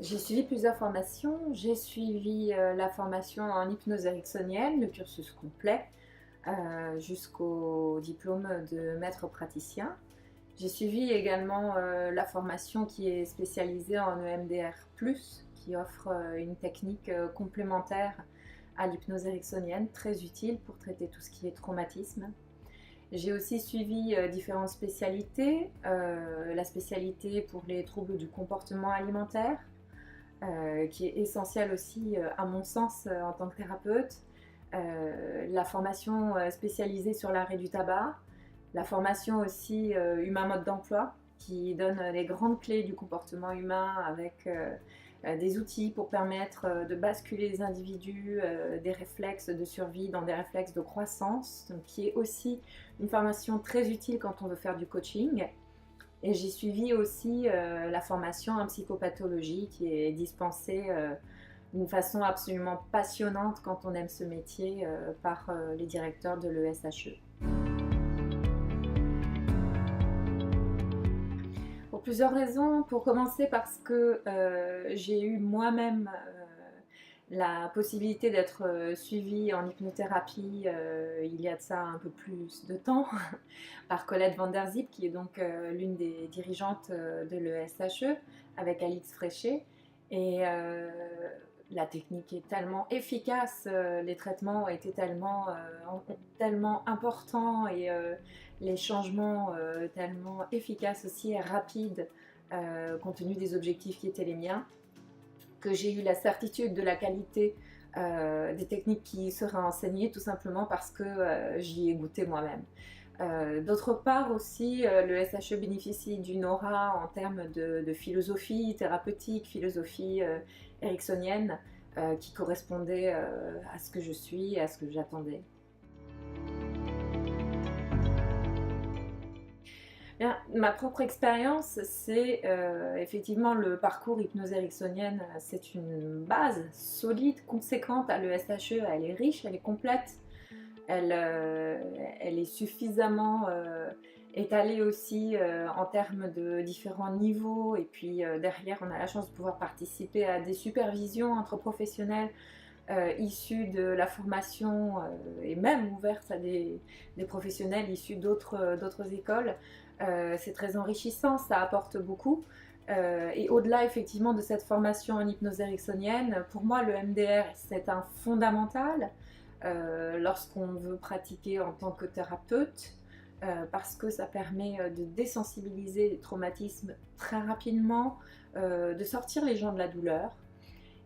J'ai suivi plusieurs formations. J'ai suivi la formation en hypnose ericksonienne, le cursus complet, jusqu'au diplôme de maître praticien. J'ai suivi également la formation qui est spécialisée en EMDR+, qui offre une technique complémentaire à l'hypnose ericksonienne, très utile pour traiter tout ce qui est traumatisme. J'ai aussi suivi différentes spécialités, la spécialité pour les troubles du comportement alimentaire, qui est essentielle aussi à mon sens en tant que thérapeute, la formation spécialisée sur l'arrêt du tabac, la formation aussi humain mode d'emploi, qui donne les grandes clés du comportement humain avec des outils pour permettre de basculer les individus des réflexes de survie dans des réflexes de croissance, donc qui est aussi une formation très utile quand on veut faire du coaching. Et j'ai suivi aussi la formation en psychopathologie qui est dispensée d'une façon absolument passionnante quand on aime ce métier par les directeurs de l'ESHE. Pour plusieurs raisons. Pour commencer parce que j'ai eu moi-même la possibilité d'être suivie en hypnothérapie il y a de ça un peu plus de temps par Colette van der Zip, qui est donc l'une des dirigeantes de l'ESHE, avec Alix Fréchet. Et la technique est tellement efficace, les traitements ont été tellement importants et les changements tellement efficaces aussi et rapides compte tenu des objectifs qui étaient les miens, que j'ai eu la certitude de la qualité des techniques qui seraient enseignées, tout simplement parce que j'y ai goûté moi-même. D'autre part aussi, le SHE bénéficie d'une aura en termes de philosophie thérapeutique, philosophie ericksonienne, qui correspondait à ce que je suis et à ce que j'attendais. Bien, ma propre expérience, c'est effectivement le parcours hypnose ericksonienne, c'est une base solide, conséquente à l'ESHE, elle est riche, elle est complète, elle est suffisamment étalée aussi en termes de différents niveaux, et puis derrière on a la chance de pouvoir participer à des supervisions entre professionnels issus de la formation et même ouvertes à des professionnels issus d'autres écoles. C'est très enrichissant, ça apporte beaucoup. Et au-delà effectivement de cette formation en hypnose ericksonienne, pour moi le MDR c'est un fondamental lorsqu'on veut pratiquer en tant que thérapeute, parce que ça permet de désensibiliser les traumatismes très rapidement, de sortir les gens de la douleur.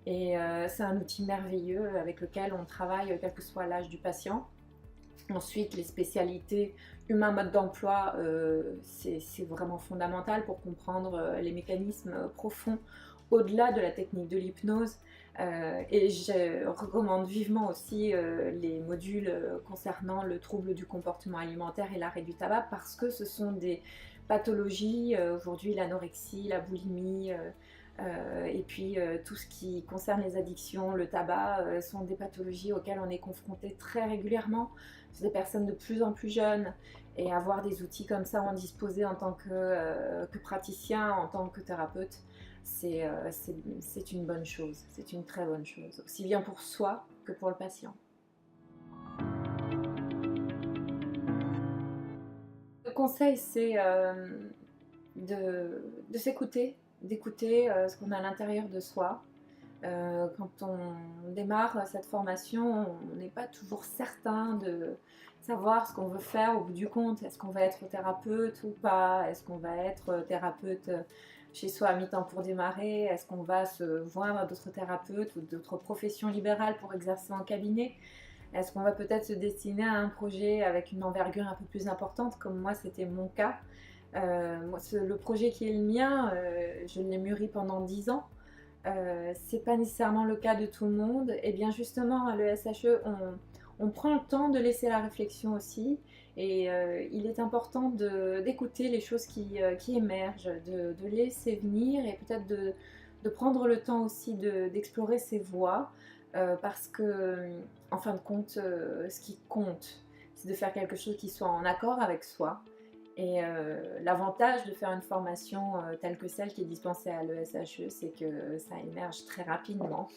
Et c'est un outil merveilleux avec lequel on travaille quel que soit l'âge du patient. Ensuite, les spécialités humain mode d'emploi, c'est vraiment fondamental pour comprendre les mécanismes profonds au-delà de la technique de l'hypnose. Et je recommande vivement aussi les modules concernant le trouble du comportement alimentaire et l'arrêt du tabac, parce que ce sont des pathologies, aujourd'hui l'anorexie, la boulimie, et puis tout ce qui concerne les addictions, le tabac, sont des pathologies auxquelles on est confronté très régulièrement. C'est des personnes de plus en plus jeunes, et avoir des outils comme ça en disposer en tant que praticien, en tant que thérapeute, c'est une bonne chose, c'est une très bonne chose, aussi bien pour soi que pour le patient. Le conseil, c'est de s'écouter, d'écouter ce qu'on a à l'intérieur de soi. Quand on démarre cette formation, on n'est pas toujours certain de savoir ce qu'on veut faire au bout du compte. Est-ce qu'on va être thérapeute ou pas? Est-ce qu'on va être thérapeute chez soi à mi-temps pour démarrer? Est-ce qu'on va se joindre à d'autres thérapeutes ou d'autres professions libérales pour exercer en cabinet? Est-ce qu'on va peut-être se destiner à un projet avec une envergure un peu plus importante, comme moi c'était mon cas? Le projet qui est le mien, je l'ai mûri pendant 10 ans. C'est pas nécessairement le cas de tout le monde. Et bien justement, à l'ESHE, on prend le temps de laisser la réflexion aussi. Et il est important d'écouter les choses qui émergent, de laisser venir, et peut-être de prendre le temps aussi d'explorer ses voies. Parce que, en fin de compte, ce qui compte, c'est de faire quelque chose qui soit en accord avec soi. Et l'avantage de faire une formation telle que celle qui est dispensée à l'ESHE, c'est que ça émerge très rapidement.